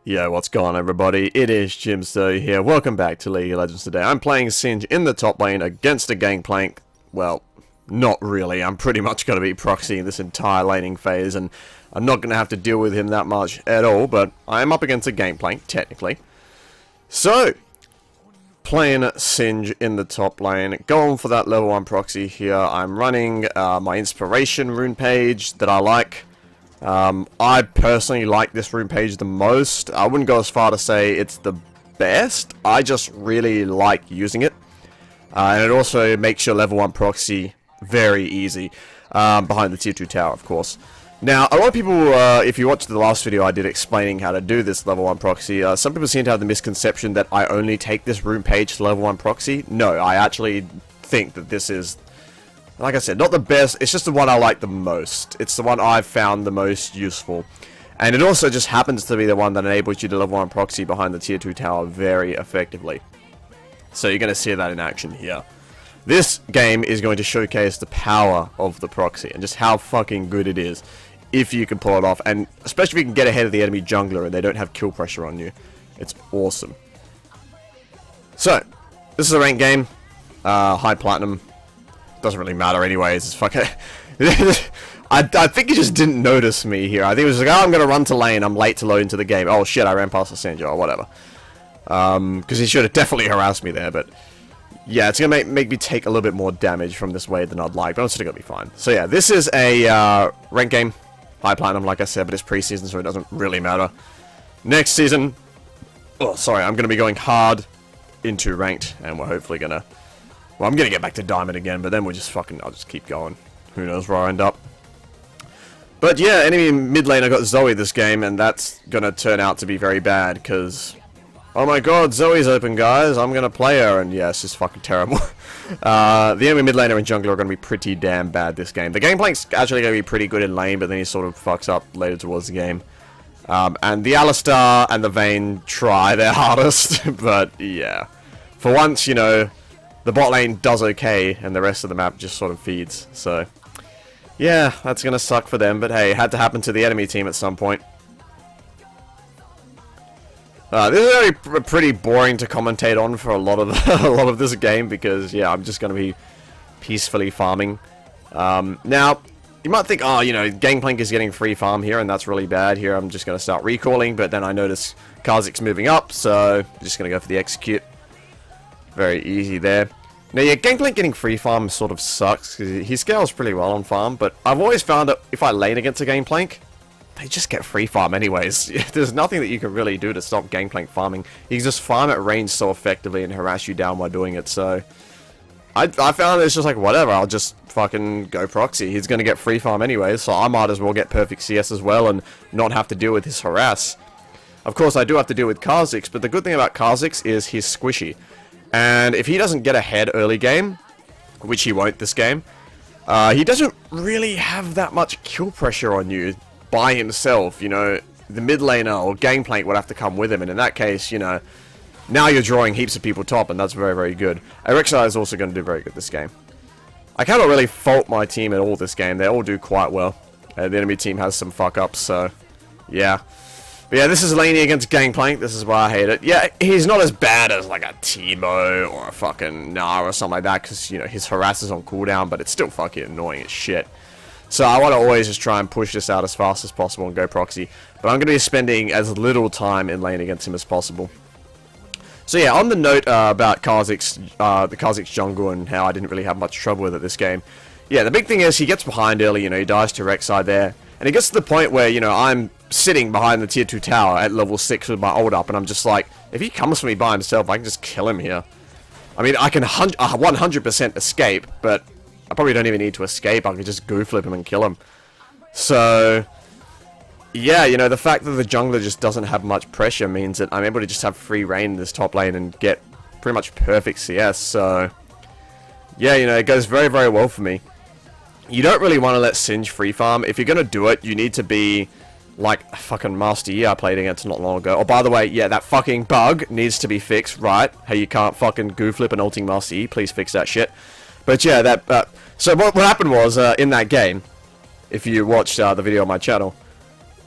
Yeah, what's going on, everybody? It is Jimster here. Welcome back to League of Legends today. I'm playing Singe in the top lane against a Gangplank. Well, not really. I'm pretty much going to be Proxy in this entire laning phase, and I'm not going to have to deal with him that much at all, but I am up against a Gangplank, technically. So, playing Singe in the top lane, going for that level 1 Proxy here. I'm running my Inspiration rune page that I like. I personally like this rune page the most. I wouldn't go as far to say it's the best. I just really like using it. And it also makes your level 1 proxy very easy. Behind the tier 2 tower, of course. Now, a lot of people, if you watched the last video I did explaining how to do this level 1 proxy, some people seem to have the misconception that I only take this rune page to level 1 proxy. No, I actually think that this is, like I said, not the best, it's just the one I like the most. It's the one I've found the most useful. And it also just happens to be the one that enables you to level 1 proxy behind the tier 2 tower very effectively. So you're going to see that in action here. This game is going to showcase the power of the proxy and just how fucking good it is if you can pull it off. And especially if you can get ahead of the enemy jungler and they don't have kill pressure on you. It's awesome. So, this is a ranked game. High platinum. Doesn't really matter anyways. It's fucking I think he just didn't notice me here. I think it was like, oh, I'm gonna run to lane, I'm late to load into the game. Oh shit, I ran past the Sanjo or whatever. Because he should have definitely harassed me there, but yeah, it's gonna make me take a little bit more damage from this wave than I'd like, but I'm still gonna be fine. So yeah, this is a ranked game, high platinum like I said, but it's pre-season, so it doesn't really matter. Next season, oh sorry, I'm gonna be going hard into ranked, and we're hopefully gonna, well, I'm gonna get back to diamond again, but then we'll just fucking, I'll just keep going. Who knows where I end up. But yeah, enemy mid lane, I got Zoe this game, and that's gonna turn out to be very bad, because, oh my god, Zoe's open, guys, I'm gonna play her, and yeah, it's just fucking terrible. The enemy mid laner and jungler are gonna be pretty damn bad this game. The Gangplank's actually gonna be pretty good in lane, but then he sort of fucks up later towards the game. And the Alistar and the Vayne try their hardest, but yeah. For once, you know, the bot lane does okay, and the rest of the map just sort of feeds, so yeah, that's gonna suck for them, but hey, it had to happen to the enemy team at some point. This is actually pretty boring to commentate on for a lot of this game, because yeah, I'm just gonna be peacefully farming. Now, you might think, oh, you know, Gangplank is getting free farm here, and that's really bad. Here, I'm just gonna start recalling, but then I notice Kha'Zix's moving up, so I'm just gonna go for the execute. Very easy there. Now, yeah, Gangplank getting free farm sort of sucks, because he scales pretty well on farm, but I've always found that if I lane against a Gangplank, they just get free farm anyways. There's nothing that you can really do to stop Gangplank farming. You can just farm at range so effectively and harass you down while doing it, so I found it's just like, whatever, I'll just fucking go proxy. He's gonna get free farm anyways, so I might as well get perfect CS as well and not have to deal with his harass. Of course, I do have to deal with Kha'Zix, but the good thing about Kha'Zix is he's squishy. And if he doesn't get ahead early game, which he won't this game, he doesn't really have that much kill pressure on you by himself. You know, the mid laner or Gangplank would have to come with him, and in that case, you know, now you're drawing heaps of people top, and that's very, very good. Erexia is also going to do very good this game. I cannot really fault my team at all this game. They all do quite well. The enemy team has some fuck-ups, so yeah. But yeah, this is laning against Gangplank. This is why I hate it. Yeah, he's not as bad as like a Teemo or a fucking Gnar or something like that, because, you know, his harass is on cooldown, but it's still fucking annoying as shit. So I want to always just try and push this out as fast as possible and go proxy. But I'm going to be spending as little time in lane against him as possible. So yeah, on the note about Kha'Zix, the Kha'Zix jungle and how I didn't really have much trouble with it this game. Yeah, the big thing is he gets behind early, you know, he dies to Rek'Sai there. And it gets to the point where, you know, I'm sitting behind the tier 2 tower at level 6 with my ult up, and I'm just like, if he comes for me by himself, I can just kill him here. I mean, I can 100% escape, but I probably don't even need to escape. I can just go flip him and kill him. So yeah, you know, the fact that the jungler just doesn't have much pressure means that I'm able to just have free reign in this top lane and get pretty much perfect CS. So yeah, you know, it goes very, very well for me. You don't really want to let Singe free farm. If you're going to do it, you need to be like a fucking Master Yi I played against not long ago. Oh, by the way, yeah, that fucking bug needs to be fixed, right? Hey, you can't fucking goo flip an ulting Master Yi. Please fix that shit. But yeah, that, so what happened was, in that game, if you watched the video on my channel,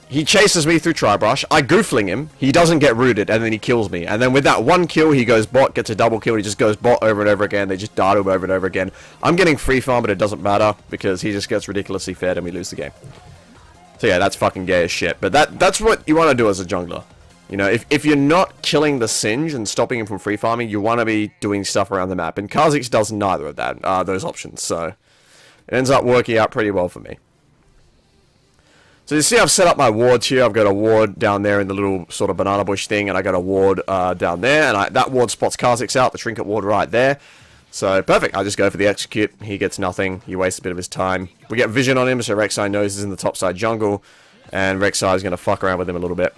He chases me through Tribrush, I goofling him, he doesn't get rooted, and then he kills me. And then with that one kill, he goes bot, gets a double kill, he just goes bot over and over again, they just dart him over and over again. I'm getting free farm, but it doesn't matter, because he just gets ridiculously fed and we lose the game. So yeah, that's fucking gay as shit. But that's what you want to do as a jungler. You know, if you're not killing the Singe and stopping him from free farming, you want to be doing stuff around the map. And Kha'Zix does neither of that, those options, so it ends up working out pretty well for me. So you see I've set up my wards here. I've got a ward down there in the little sort of banana bush thing, and I got a ward down there, and that ward spots Kha'Zix out, the trinket ward right there. So perfect, I just go for the execute, he gets nothing, he wastes a bit of his time. We get vision on him, so Rek'Sai knows he's in the top side jungle, and Rek'Sai is going to fuck around with him a little bit.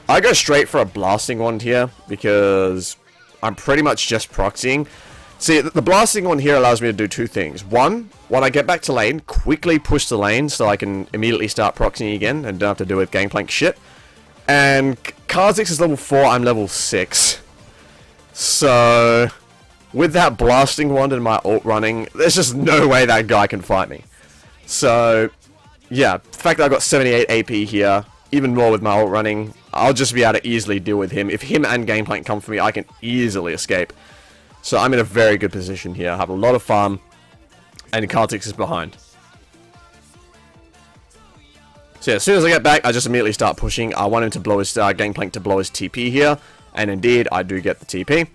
I go straight for a blasting wand here, because I'm pretty much just proxying. See, the blasting wand here allows me to do two things. One, when I get back to lane, quickly push the lane so I can immediately start proxying again and don't have to deal with Gangplank shit. And Kha'Zix is level 4, I'm level 6. So, with that blasting wand and my ult running, there's just no way that guy can fight me. So, yeah, the fact that I got 78 AP here, even more with my ult running, I'll just be able to easily deal with him. If him and Gangplank come for me, I can easily escape. So I'm in a very good position here. I have a lot of farm, and Kha'Zix is behind. So yeah, as soon as I get back, I just immediately start pushing. I want him to blow his Gangplank to blow his TP here, and indeed, I do get the TP.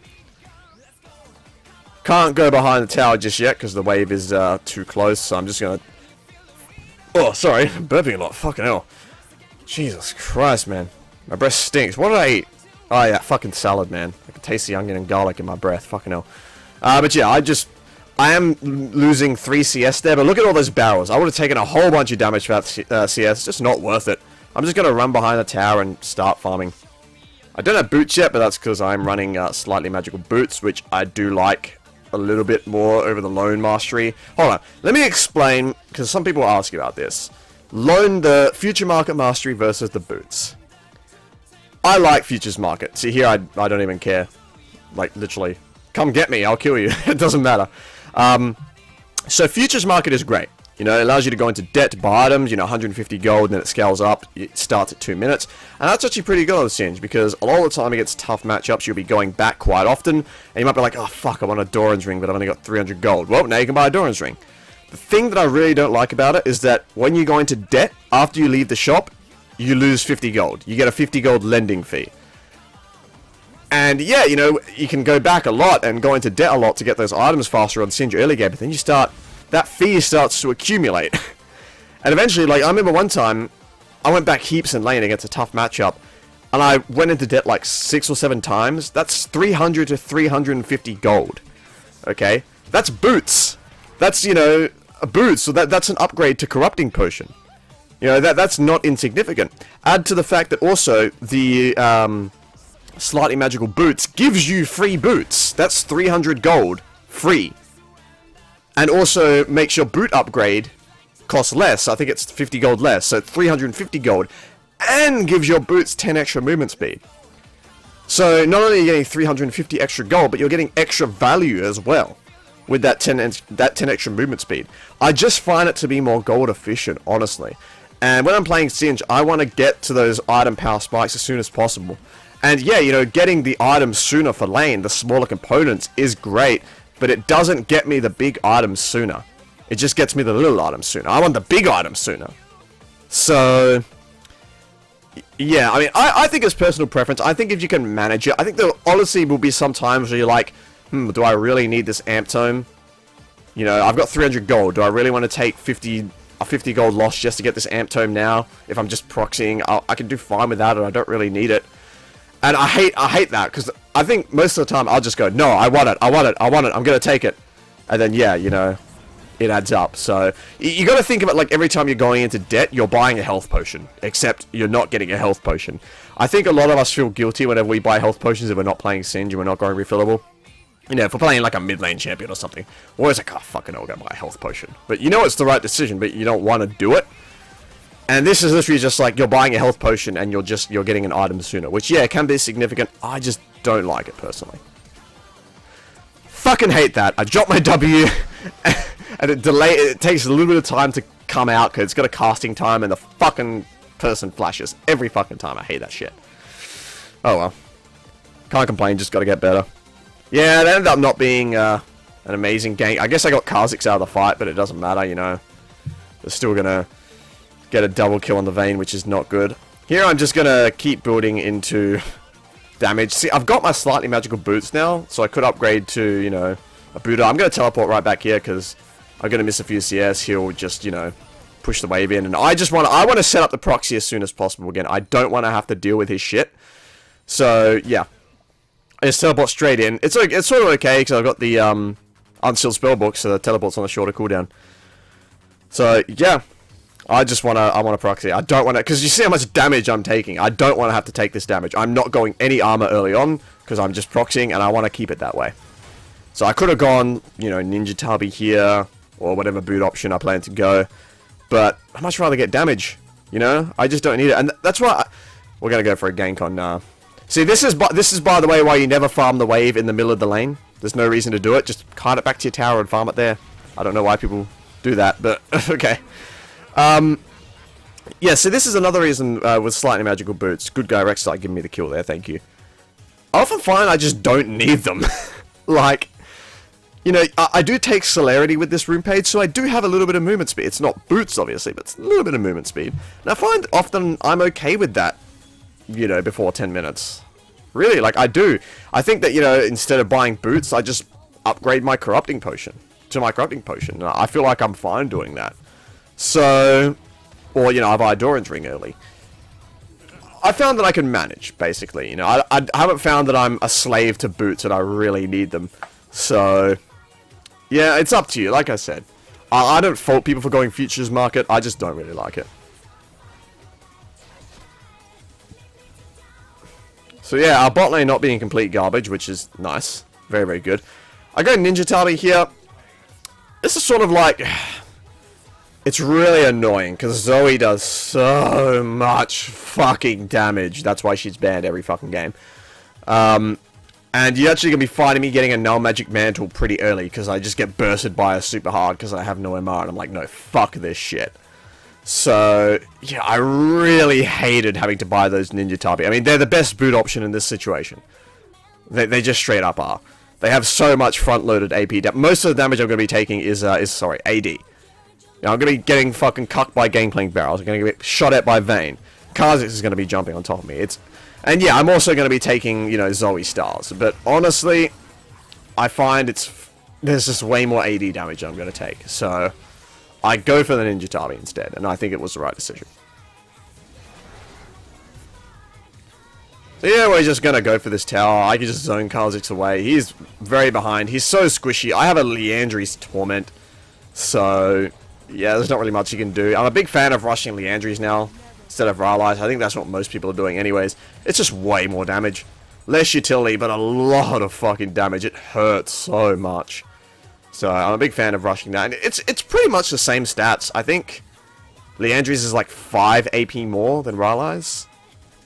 Can't go behind the tower just yet, because the wave is too close, so I'm just going to... Oh, sorry, burping a lot, fucking hell. Jesus Christ, man. My breath stinks. What did I eat? Oh yeah, fucking salad, man. I can taste the onion and garlic in my breath. Fucking hell. But yeah, I am losing 3 CS there, but look at all those barrels. I would have taken a whole bunch of damage for that CS. It's just not worth it. I'm just going to run behind the tower and start farming. I don't have boots yet, but that's because I'm running slightly magical boots, which I do like a little bit more over the lone mastery. Hold on. Let me explain, because some people ask about this. The future market mastery versus the boots. I like futures market. See here, I don't even care. Like, literally. Come get me, I'll kill you. It doesn't matter. So futures market is great. You know, it allows you to go into debt to buy items, you know, 150 gold, and then it scales up. It starts at 2 minutes. And that's actually pretty good on the Singe, because a lot of the time against tough matchups, you'll be going back quite often, and you might be like, oh fuck, I want a Doran's ring, but I've only got 300 gold. Well, now you can buy a Doran's ring. The thing that I really don't like about it is that when you go into debt, after you leave the shop, you lose 50 gold. You get a 50 gold lending fee. And yeah, you know, you can go back a lot and go into debt a lot to get those items faster on Singe early game, but then you start, that fee starts to accumulate. And eventually, like, I remember one time, I went back heaps in lane against a tough matchup, and I went into debt like 6 or 7 times. That's 300 to 350 gold. Okay? That's boots. That's, you know, a boots, so that's an upgrade to corrupting potion. You know, that's not insignificant. Add to the fact that also the slightly magical boots gives you free boots. That's 300 gold free. And also makes your boot upgrade cost less. I think it's 50 gold less, so 350 gold. And gives your boots 10 extra movement speed. So not only are you getting 350 extra gold, but you're getting extra value as well. With that 10 extra movement speed. I just find it to be more gold efficient, honestly. And when I'm playing Singe, I want to get to those item power spikes as soon as possible. And yeah, you know, getting the items sooner for lane, the smaller components, is great, but it doesn't get me the big items sooner. It just gets me the little items sooner. I want the big items sooner. So, yeah, I mean, I think it's personal preference. I think if you can manage it, I think there honestly will be some times where you're like, do I really need this amp tome? You know, I've got 300 gold. Do I really want to take a 50 gold loss just to get this amp tome now? If I'm just proxying, I can do fine with that, and I don't really need it. And I hate that, because I think most of the time I'll just go, no, I want it, I'm going to take it. And then, yeah, you know, it adds up. So, you got to think of it like every time you're going into debt, you're buying a health potion. Except, you're not getting a health potion. I think a lot of us feel guilty whenever we buy health potions if we're not playing Singe and we're not going refillable. You know, if we're playing like a mid lane champion or something, we're always like, oh, fucking hell, we're going to buy a health potion. But you know it's the right decision, but you don't want to do it. And this is literally just like, you're buying a health potion and you're getting an item sooner. Which, yeah, can be significant. I just don't like it, personally. Fucking hate that. I dropped my W, and it takes a little bit of time to come out, because it's got a casting time, and the fucking person flashes every fucking time. I hate that shit. Oh well. Can't complain, just gotta get better. Yeah, it ended up not being an amazing game. I guess I got Kha'Zix out of the fight, but it doesn't matter, you know. They're still gonna get a double kill on the Vayne, which is not good. Here I'm just gonna keep building into damage. See, I've got my slightly magical boots now, so I could upgrade to, you know, a Buddha. I'm gonna teleport right back here, because I'm gonna miss a few CS. He'll just, you know, push the wave in, and I want to set up the proxy as soon as possible again. I don't want to have to deal with his shit. So, yeah. I just teleport straight in. It's sort of okay, because I've got the unsealed spellbook, so the teleport's on a shorter cooldown. So, yeah. I want a proxy. I don't want to, because you see how much damage I'm taking. I don't want to have to take this damage. I'm not going any armor early on, because I'm just proxying, and I want to keep it that way. So I could have gone, you know, Ninja Tabi here, or whatever boot option I plan to go. But I'd much rather get damage, you know? I just don't need it. And that's why we're going to go for a gank on... See, this is by the way why you never farm the wave in the middle of the lane. There's no reason to do it. Just cart it back to your tower and farm it there. I don't know why people do that, but okay. Yeah, so this is another reason with slightly magical boots. Good guy Rex started giving me the kill there, thank you. I often find I just don't need them. Like... You know, I do take celerity with this rune page, so I do have a little bit of movement speed. It's not boots, obviously, but it's a little bit of movement speed. And I find often I'm okay with that, you know, before 10 minutes. Really, like, I do. I think that, you know, instead of buying boots, I just upgrade my corrupting potion to my corrupting potion. And I feel like I'm fine doing that. So, or, you know, I buy a Doran's ring early. I found that I can manage, basically. You know, I haven't found that I'm a slave to boots and I really need them. So... Yeah, it's up to you, like I said. I don't fault people for going futures market, I just don't really like it. So yeah, our bot lane not being complete garbage, which is nice. Very, very good. I go Ninja Tabi here. This is sort of like... It's really annoying, because Zoe does so much fucking damage. That's why she's banned every fucking game. And you're actually going to be fighting me getting a null magic mantle pretty early, because I just get bursted by her super hard, because I have no MR, and I'm like, no, fuck this shit. So, yeah, I really hated having to buy those Ninja Tabi. I mean, they're the best boot option in this situation. They just straight up are. They have so much front-loaded AP. Most of the damage I'm going to be taking is sorry, AD. You know, I'm going to be getting fucking cucked by Gangplank barrels. I'm going to get shot at by Vayne. Kha'Zix is going to be jumping on top of me. And yeah, I'm also going to be taking, you know, Zoe stars. But honestly, I find there's just way more AD damage I'm going to take. So, I go for the Ninja Tabi instead. And I think it was the right decision. So yeah, we're just going to go for this tower. I can just zone Kha'Zix away. He's very behind. He's so squishy. I have a Liandry's Torment. So, yeah, there's not really much you can do. I'm a big fan of rushing Liandry's now instead of Rylai's. I think that's what most people are doing anyways. It's just way more damage. Less utility, but a lot of fucking damage. It hurts so much. So I'm a big fan of rushing that. And it's pretty much the same stats. I think Liandry's is like 5 AP more than Rylai's.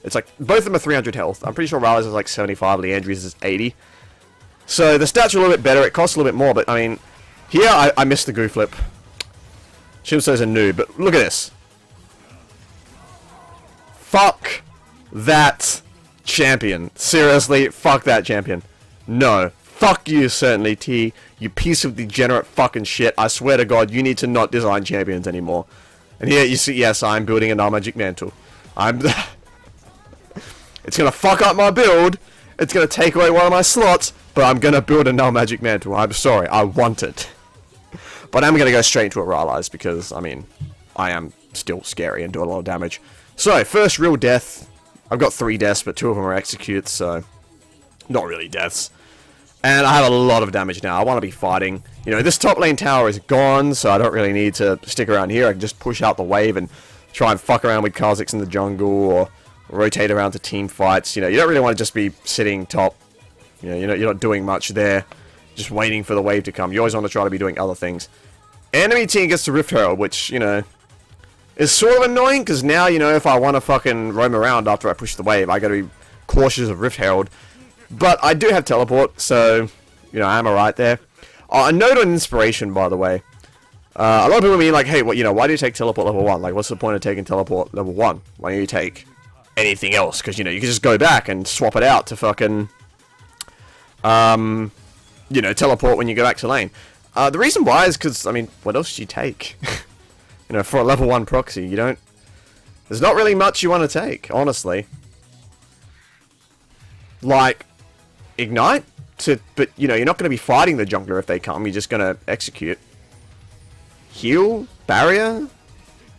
It's like, both of them are 300 health. I'm pretty sure Rylai's is like 75, Liandry's is 80. So the stats are a little bit better. It costs a little bit more, but I mean, here I missed the goo flip. Chimso's a noob, but look at this. Fuck that champion. Seriously, fuck that champion. No. Fuck you, certainly, T. You piece of degenerate fucking shit. I swear to God, you need to not design champions anymore. And here, you see, yes, I'm building a null magic mantle. It's gonna fuck up my build. It's gonna take away one of my slots. But I'm gonna build a null magic mantle. I'm sorry, I want it. But I'm gonna go straight into a Rylai's because, I mean, I am still scary and do a lot of damage. So, first real death. I've got 3 deaths, but 2 of them are executes, so not really deaths. And I have a lot of damage now. I want to be fighting. You know, this top lane tower is gone, so I don't really need to stick around here. I can just push out the wave and try and fuck around with Kha'Zix in the jungle, or rotate around to team fights. You know, you don't really want to just be sitting top. You know, you're not doing much there, just waiting for the wave to come. You always want to try to be doing other things. Enemy team gets the Rift Herald, which, you know, is sort of annoying, because now, you know, if I want to fucking roam around after I push the wave, I gotta be cautious of Rift Herald. But I do have teleport, so, you know, I'm alright there. A note on inspiration, by the way. A lot of people mean like, hey, what, you know, why do you take teleport level 1? Like, what's the point of taking teleport level 1? Why don't you take anything else? Because, you know, you can just go back and swap it out to fucking, you know, teleport when you go back to lane. The reason why is because, I mean, what else do you take? You know, for a level 1 proxy, you don't... There's not really much you want to take, honestly. Like, Ignite? But, you know, you're not going to be fighting the jungler if they come. You're just going to execute. Heal? Barrier?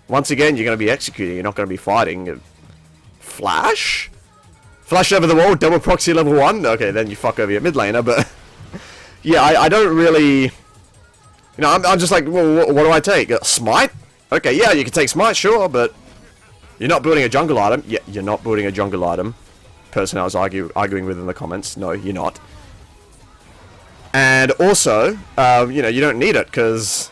Once again, you're going to be executing. You're not going to be fighting. Flash? Flash over the wall, double proxy level 1? Okay, then you fuck over your mid laner, but... yeah, I don't really... You know, I'm just like, well, what do I take? Smite? Okay, yeah, you can take Smite, sure, but... You're not building a jungle item. Yeah, you're not building a jungle item. Person I was arguing with in the comments. No, you're not. And also, you know, you don't need it, because...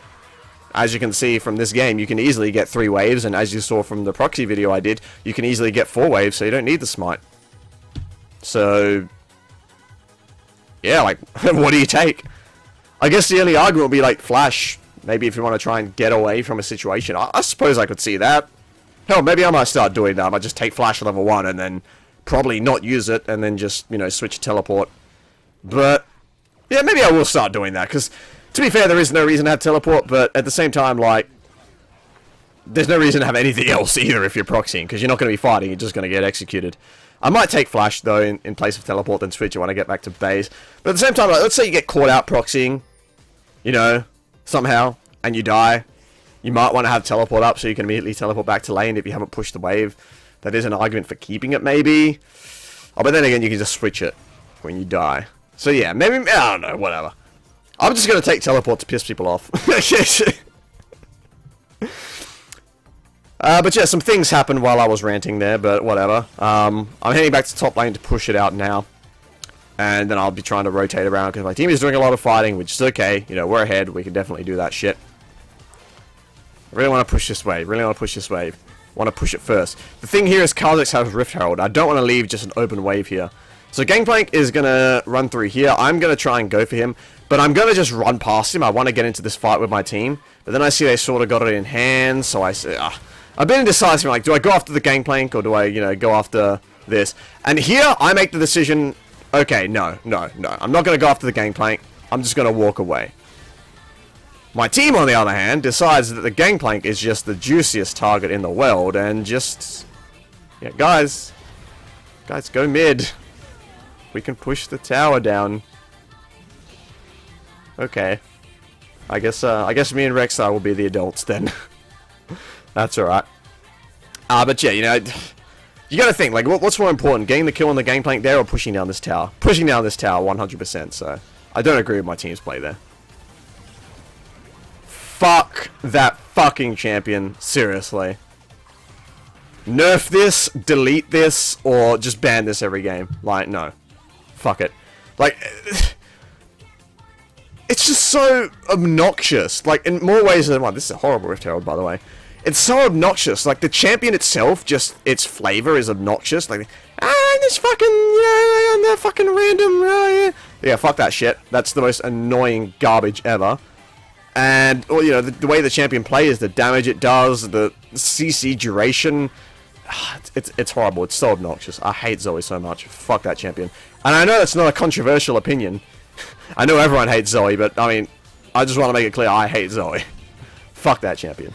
As you can see from this game, you can easily get 3 waves, and as you saw from the proxy video I did, you can easily get 4 waves, so you don't need the smite. So, yeah, like, what do you take? I guess the only argument would be, like, Flash, maybe if you want to try and get away from a situation. I suppose I could see that. Hell, maybe I might start doing that. I might just take Flash level 1 and then probably not use it, and then just, you know, switch teleport. But, yeah, maybe I will start doing that, because... To be fair, there is no reason to have teleport, but at the same time, like, there's no reason to have anything else either if you're proxying, because you're not going to be fighting, you're just going to get executed. I might take Flash, though, in place of teleport, then switch it when I get back to base. But at the same time, like, let's say you get caught out proxying, you know, somehow, and you die. You might want to have teleport up so you can immediately teleport back to lane if you haven't pushed the wave. That is an argument for keeping it, maybe. Oh, but then again, you can just switch it when you die. So yeah, maybe, I don't know, whatever. I'm just going to take teleport to piss people off. But yeah, some things happened while I was ranting there, but whatever. I'm heading back to top lane to push it out now. And then I'll be trying to rotate around, because my team is doing a lot of fighting, which is okay. You know, we're ahead. We can definitely do that shit. I really want to push this wave. Really want to push this wave. Want to push it first. The thing here is Kha'Zix has Rift Herald. I don't want to leave just an open wave here. So Gangplank is going to run through here. I'm going to try and go for him. But I'm going to just run past him. I want to get into this fight with my team. But then I see they sort of got it in hand. So I say, I've been indecisive. Like, do I go after the Gangplank or do I, you know, go after this? And here I make the decision. Okay, no. I'm not going to go after the Gangplank. I'm just going to walk away. My team, on the other hand, decides that the Gangplank is just the juiciest target in the world. And just... Yeah, guys, go mid. We can push the tower down. Okay. I guess me and Rexar will be the adults then. That's alright. But yeah, you know, you gotta think, like, what's more important? Getting the kill on the Gangplank there or pushing down this tower? Pushing down this tower 100%, so... I don't agree with my team's play there. Fuck that fucking champion. Seriously. Nerf this, delete this, or just ban this every game. Like, no. Fuck it. Like... It's just so obnoxious, like, in more ways than one. This is a horrible Rift Herald, by the way. It's so obnoxious, like, the champion itself, just, its flavor is obnoxious, like, this fucking, that fucking random, yeah, fuck that shit. That's the most annoying garbage ever. And, well, you know, the way the champion plays, the damage it does, the CC duration, it's horrible, it's so obnoxious. I hate Zoe so much, fuck that champion. And I know that's not a controversial opinion. I know everyone hates Zoe, but, I mean, I just want to make it clear, I hate Zoe. Fuck that champion.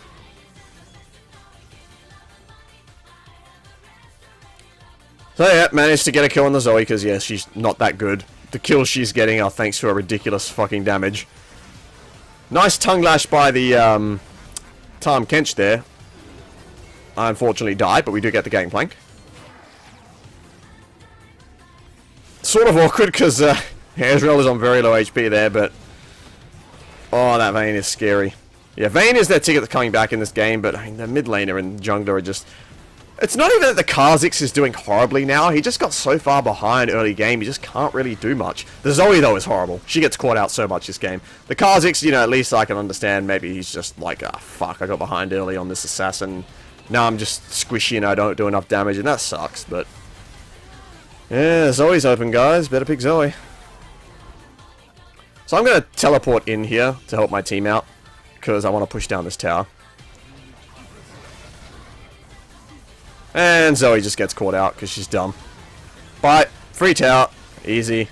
So, yeah, managed to get a kill on the Zoe, because, yeah, she's not that good. The kills she's getting are thanks to her ridiculous fucking damage. Nice tongue lash by the, Tahm Kench there. I unfortunately died, but we do get the Gangplank. Sort of awkward, because, Ezreal is on very low HP there, but... Oh, that Vayne is scary. Yeah, Vayne is their ticket to coming back in this game, but I mean, the mid laner and jungler are just... It's not even that the Kha'Zix is doing horribly now. He just got so far behind early game, he just can't really do much. The Zoe, though, is horrible. She gets caught out so much this game. The Kha'Zix, you know, at least I can understand. Maybe he's just like, ah, fuck, I got behind early on this assassin. Now I'm just squishy and I don't do enough damage, and that sucks, but... Yeah, Zoe's open, guys. Better pick Zoe. So I'm going to teleport in here to help my team out. because I want to push down this tower. And Zoe just gets caught out because she's dumb. Bye. Free tower. Easy.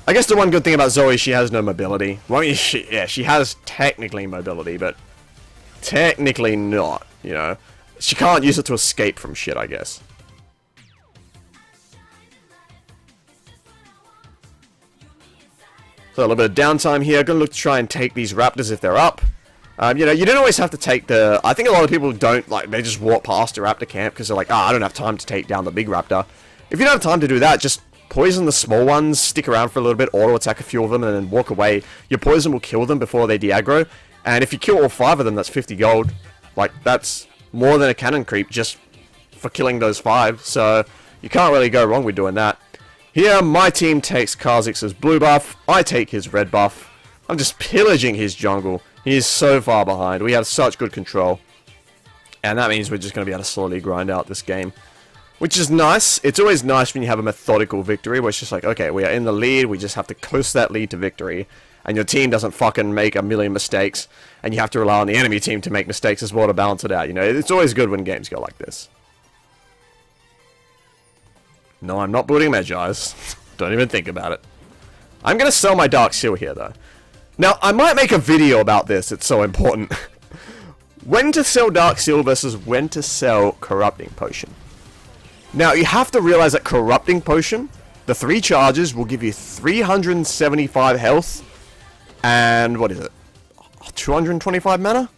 I guess the one good thing about Zoe, she has no mobility. Well, yeah, she has technically mobility, but technically not, you know. She can't use it to escape from shit, I guess. So a little bit of downtime here. Gonna look to try and take these raptors if they're up. You know, you don't always have to take the... I think a lot of people don't, like, they just walk past a raptor camp because they're like, I don't have time to take down the big raptor. If you don't have time to do that, just poison the small ones, stick around for a little bit, auto-attack a few of them, and then walk away. Your poison will kill them before they de-aggro. And if you kill all 5 of them, that's 50 gold. Like, that's more than a cannon creep just for killing those 5. So, you can't really go wrong with doing that. Here, my team takes Kha'Zix's blue buff. I take his red buff. I'm just pillaging his jungle. He is so far behind. We have such good control. And that means we're just going to be able to slowly grind out this game. Which is nice. It's always nice when you have a methodical victory where it's just like, okay, we are in the lead. We just have to coast that lead to victory. And your team doesn't fucking make a million mistakes. And you have to rely on the enemy team to make mistakes as well to balance it out. You know, it's always good when games go like this. No, I'm not building Magi's. Don't even think about it. I'm going to sell my Dark Seal here, though. Now, I might make a video about this. It's so important. When to sell Dark Seal versus when to sell Corrupting Potion. Now, you have to realize that Corrupting Potion, the 3 charges, will give you 375 health. And, what is it? 225 mana?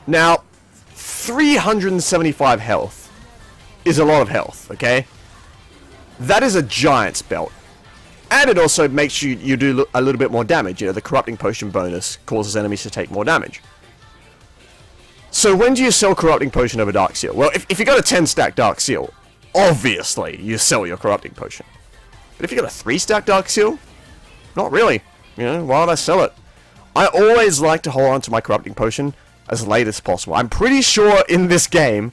Now, 375 health is a lot of health, okay? That is a Giant's Belt. And it also makes you do a little bit more damage. You know, the Corrupting Potion bonus causes enemies to take more damage. So when do you sell Corrupting Potion over Dark Seal? Well, if you got a 10-stack Dark Seal, obviously you sell your Corrupting Potion. But if you got a 3-stack Dark Seal, not really. You know, why would I sell it? I always like to hold on to my Corrupting Potion as late as possible. I'm pretty sure in this game,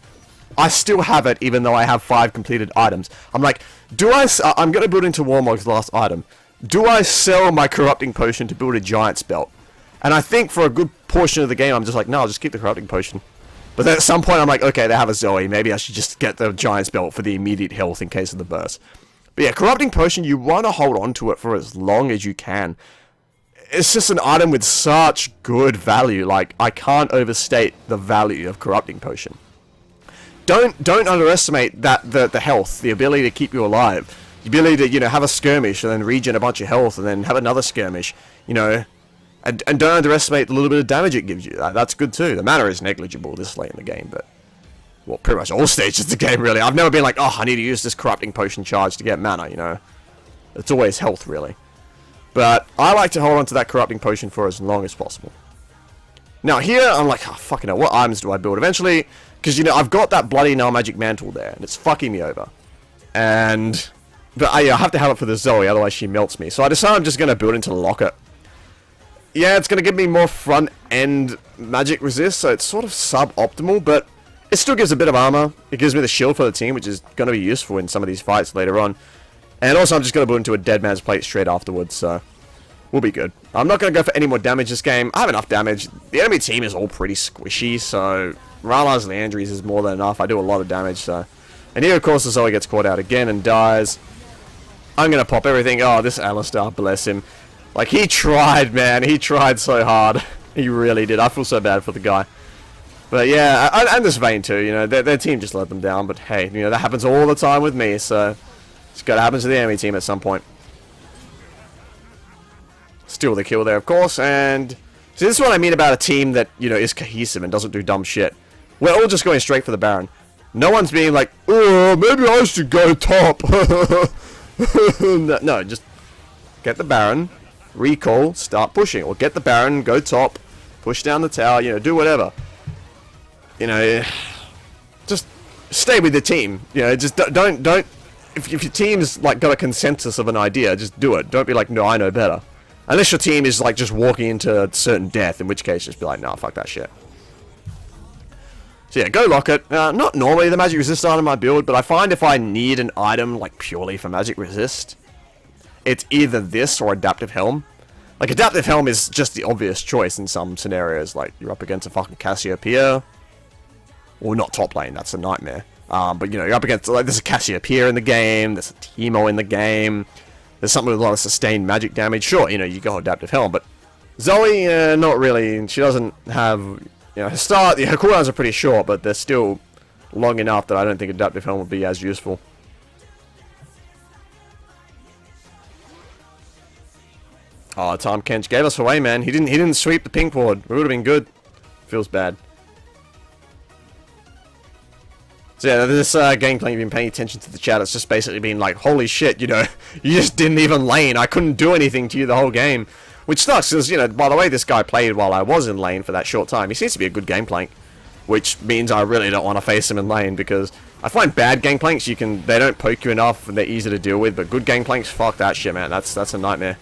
I still have it even though I have 5 completed items. I'm like, I'm going to build into Warmog's last item. Do I sell my Corrupting Potion to build a Giant's Belt? And I think for a good portion of the game, I'm just like, no, I'll just keep the Corrupting Potion. But then at some point, I'm like, okay, they have a Zoe. Maybe I should just get the Giant's Belt for the immediate health in case of the burst. But yeah, Corrupting Potion, you want to hold on to it for as long as you can. It's just an item with such good value. Like, I can't overstate the value of Corrupting Potion. Don't underestimate that the health, the ability to keep you alive, the ability to, you know, have a skirmish and then regen a bunch of health and then have another skirmish, you know, and don't underestimate the little bit of damage it gives you. That's good too. The mana is negligible this late in the game, but well, pretty much all stages of the game really. I've never been like, oh, I need to use this Corrupting Potion charge to get mana, you know. It's always health really. But I like to hold on to that Corrupting Potion for as long as possible. Now here, I'm like, oh, fucking hell, what items do I build? Eventually, because, you know, I've got that bloody Null Magic Mantle there, and it's fucking me over. But I have to have it for the Zoe, otherwise she melts me. So I decided I'm just going to build into the Locket. Yeah, it's going to give me more front-end magic resist, so it's sort of suboptimal, but it still gives a bit of armor. It gives me the shield for the team, which is going to be useful in some of these fights later on. And also, I'm just going to build into a Dead Man's Plate straight afterwards, so we'll be good. I'm not going to go for any more damage this game. I have enough damage. The enemy team is all pretty squishy, so Rala's Leandries is more than enough. I do a lot of damage, so... And here, of course, the Zoe gets caught out again and dies. I'm going to pop everything. Oh, this Alistar, bless him. Like, he tried, man. He tried so hard. He really did. I feel so bad for the guy. But, yeah, and this Vayne, too. You know, their team just let them down. But, hey, you know, that happens all the time with me, so... It's got to happen to the enemy team at some point. Steal the kill there, of course, and... See, this is what I mean about a team that, you know, is cohesive and doesn't do dumb shit. We're all just going straight for the Baron. No one's being like, oh, maybe I should go top. No, just get the Baron, recall, start pushing. Or get the Baron, go top, push down the tower, you know, do whatever. You know, just stay with the team. You know, just don't... If your team's, like, got a consensus of an idea, just do it. Don't be like, no, I know better. Unless your team is, like, just walking into certain death, in which case just be like, nah, fuck that shit. So yeah, go Locket. Not normally the magic resist item I build, but I find if I need an item, like, purely for magic resist, it's either this or Adaptive Helm. Like, Adaptive Helm is just the obvious choice in some scenarios. Like, you're up against a fucking Cassiopeia. Well, not top lane, that's a nightmare. But, you know, you're up against, like, there's a Cassiopeia in the game, there's a Teemo in the game, there's something with a lot of sustained magic damage. Sure, you know, you go Adaptive Helm, but Zoe, not really. She doesn't have, you know, her cooldowns are pretty short, but they're still long enough that I don't think Adaptive Helm would be as useful. Oh, Tom Kench gave us away, man. He didn't sweep the pink ward. It would have been good. Feels bad. So yeah, this Gangplank, you've been paying attention to the chat. It's just basically been like, holy shit, you know, you just didn't even lane. I couldn't do anything to you the whole game. Which sucks, because, you know, by the way this guy played while I was in lane for that short time, he seems to be a good Gangplank. Which means I really don't want to face him in lane, because I find bad Gangplanks, they don't poke you enough, and they're easy to deal with, but good Gangplanks, fuck that shit, man. That's a nightmare.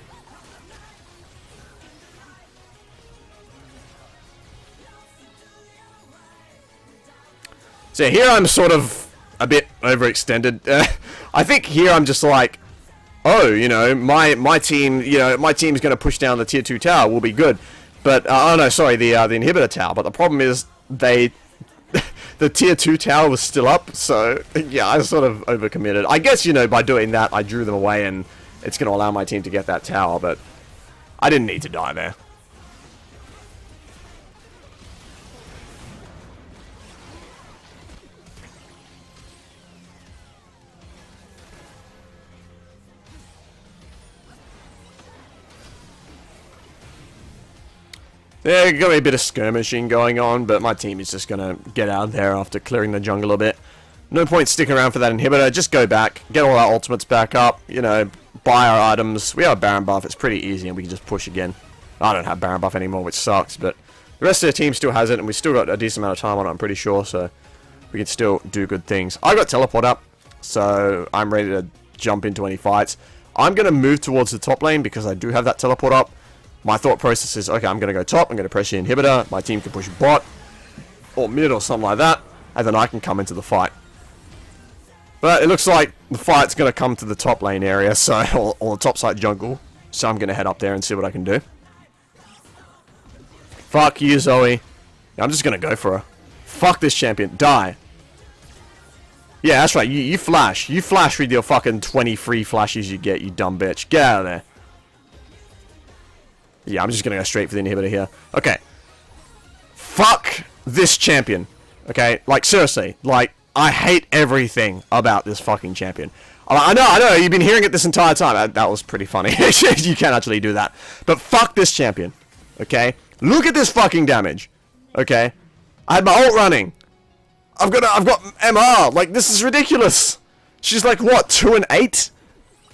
So here I'm sort of a bit overextended. I think here I'm just like, oh, you know, my team, you know, my team's going to push down the tier 2 tower, will be good. But, oh no, sorry, the inhibitor tower. But the problem is, the tier 2 tower was still up, so, yeah, I sort of overcommitted. I guess, you know, by doing that, I drew them away, and it's going to allow my team to get that tower, but I didn't need to die there. Yeah, got a bit of skirmishing going on, but my team is just gonna get out there after clearing the jungle a bit. No point sticking around for that inhibitor, just go back, get all our ultimates back up, you know, buy our items. We have a Baron buff, it's pretty easy, and we can just push again. I don't have Baron buff anymore, which sucks, but the rest of the team still has it, and we still got a decent amount of time on it, I'm pretty sure, so we can still do good things. I got teleport up, so I'm ready to jump into any fights. I'm gonna move towards the top lane because I do have that teleport up. My thought process is, okay, I'm going to go top, I'm going to press the inhibitor, my team can push bot, or mid or something like that, and then I can come into the fight. But it looks like the fight's going to come to the top lane area, so, or the top side jungle, so I'm going to head up there and see what I can do. Fuck you, Zoe. I'm just going to go for her. Fuck this champion. Die. Yeah, that's right, you flash. You flash with your fucking 20 free flashes you get, you dumb bitch. Get out of there. Yeah, I'm just gonna go straight for the inhibitor here. Okay. Fuck this champion. Okay? Like, seriously. Like, I hate everything about this fucking champion. I know, you've been hearing it this entire time. That was pretty funny. You can't actually do that. But fuck this champion. Okay? Look at this fucking damage. Okay? I had my ult running. I've got MR. Like, this is ridiculous. She's like, what, 2 and 8?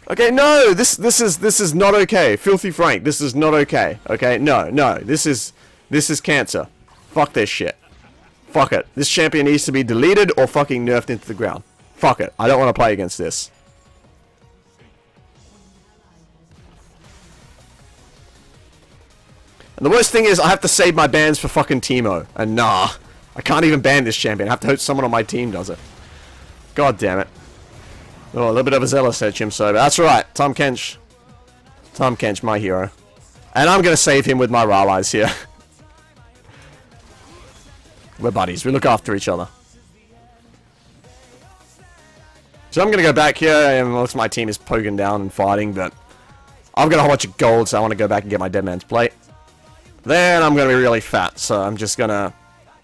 Okay, no, this is not okay. Filthy Frank, this is not okay. Okay, no, this is cancer. Fuck this shit. Fuck it. This champion needs to be deleted or fucking nerfed into the ground. Fuck it. I don't want to play against this. And the worst thing is I have to save my bans for fucking Teemo. And nah, I can't even ban this champion. I have to hope someone on my team does it. God damn it. Oh, a little bit of a zealous there, Chimso, but that's right. Tom Kench. Tom Kench, my hero. And I'm going to save him with my Rallies here. We're buddies. We look after each other. So I'm going to go back here, and most of my team is poking down and fighting, but I've got a whole bunch of gold, so I want to go back and get my Dead Man's Plate. Then I'm going to be really fat, so I'm just going to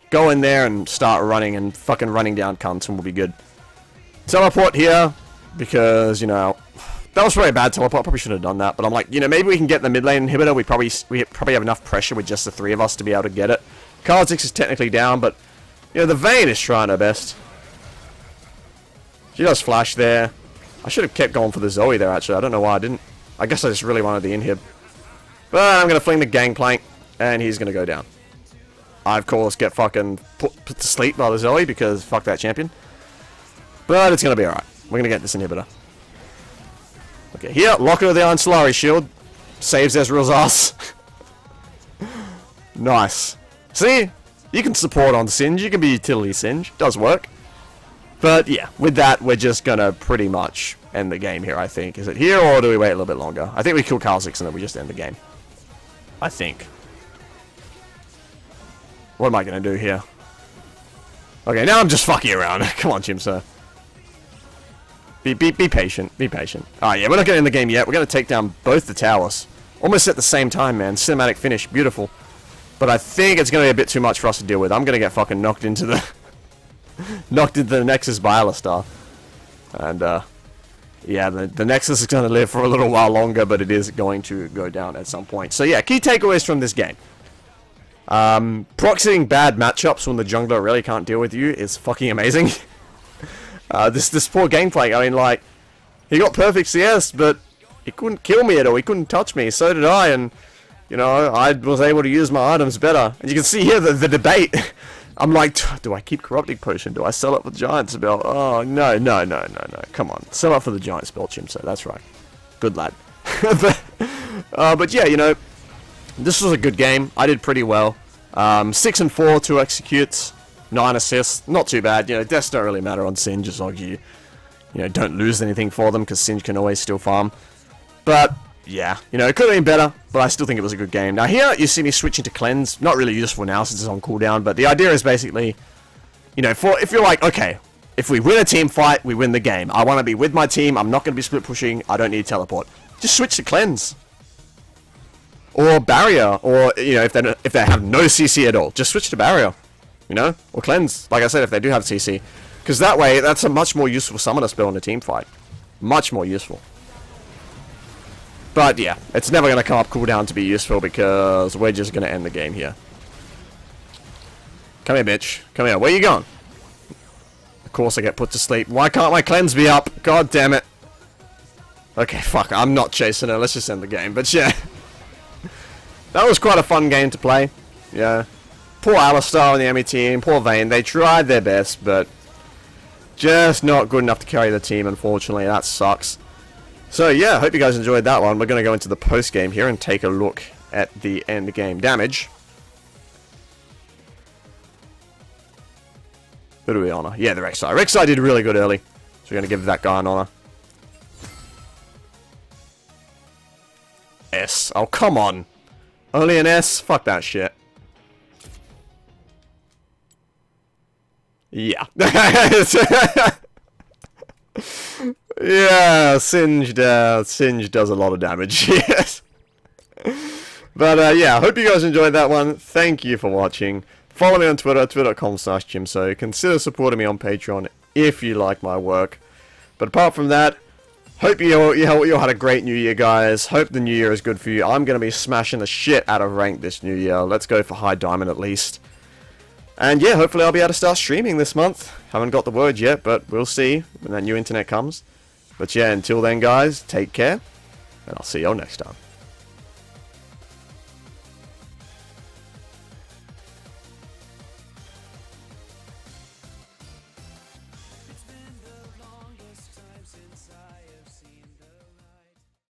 go in there and start running, and fucking running down cunts, and we'll be good. Teleport here. Because, you know, that was probably a bad teleport. Probably should have done that. But I'm like, you know, maybe we can get the mid lane inhibitor. We probably have enough pressure with just the 3 of us to be able to get it. Kha'Zix is technically down, but, you know, the Vayne is trying her best. She does flash there. I should have kept going for the Zoe there, actually. I don't know why I didn't. I guess I just really wanted the inhib. But I'm going to fling the Gangplank, and he's going to go down. I, of course, get fucking put to sleep by the Zoe, because fuck that champion. But it's going to be alright. We're going to get this inhibitor. Okay, here, Locker of the Iron Solari Shield. Saves Ezreal's ass. Nice. See? You can support on Singe. You can be utility Singe. Does work. But, yeah, with that, we're just going to pretty much end the game here, I think. Is it here, or do we wait a little bit longer? I think we kill Kha'Zix and then we just end the game. I think. What am I going to do here? Okay, now I'm just fucking around. Come on, Jim, sir. Be patient. Be patient. Alright, yeah, we're not getting in the game yet. We're going to take down both the towers. Almost at the same time, man. Cinematic finish. Beautiful. But I think it's going to be a bit too much for us to deal with. I'm going to get fucking knocked into the... knocked into the Nexus by Alistar. And, yeah, the Nexus is going to live for a little while longer, but it is going to go down at some point. So, yeah, key takeaways from this game. Proxying bad matchups when the jungler really can't deal with you is fucking amazing. This poor Gangplank, I mean, like, he got perfect CS, but he couldn't kill me at all. He couldn't touch me. So did I, and, you know, I was able to use my items better. And you can see here the debate. I'm like, do I keep Corrupting Potion? Do I sell it for Giant Spell? Oh, no. Come on. Sell it for the Giant Spell, Chimso. That's right. Good lad. but yeah, you know, this was a good game. I did pretty well. 6 and 4, 2 executes, 9 assists. Not too bad. You know, deaths don't really matter on Singe as long as you know, don't lose anything for them, because Singe can always still farm. But yeah, you know, it could have been better, but I still think it was a good game. Now here, you see me switching to Cleanse. Not really useful now since it's on cooldown, but the idea is basically, you know, if you're like, okay, if we win a team fight, we win the game. I want to be with my team. I'm not going to be split pushing. I don't need teleport. Just switch to Cleanse. Or Barrier, or, you know, if they have no CC at all, just switch to Barrier, you know? Or Cleanse, like I said, if they do have CC. Because that way, that's a much more useful summoner spell in a team fight. Much more useful. But yeah, it's never going to come up cooldown to be useful because we're just going to end the game here. Come here, bitch. Come here. Where you going? Of course I get put to sleep. Why can't my Cleanse be up? God damn it. Okay, fuck. I'm not chasing her. Let's just end the game. But yeah. That was quite a fun game to play. Yeah. Poor Alistar and the enemy team. Poor Vayne. They tried their best, but just not good enough to carry the team, unfortunately. That sucks. So yeah, hope you guys enjoyed that one. We're going to go into the post game here and take a look at the end game damage. Who do we honor? Yeah, the Rek'Sai. Rek'Sai did really good early, so we're going to give that guy an honor. S. Oh, come on. Only an S? Fuck that shit. Yeah. Yeah, Singe does a lot of damage, yes. But yeah, hope you guys enjoyed that one. Thank you for watching. Follow me on Twitter, twitter.com/Jimso. Consider supporting me on Patreon if you like my work. But apart from that, hope you all had a great New Year, guys. Hope the New Year is good for you. I'm going to be smashing the shit out of rank this New Year. Let's go for high diamond at least. And yeah, hopefully I'll be able to start streaming this month. Haven't got the word yet, but we'll see when that new internet comes. But yeah, until then, guys, take care, and I'll see you all next time.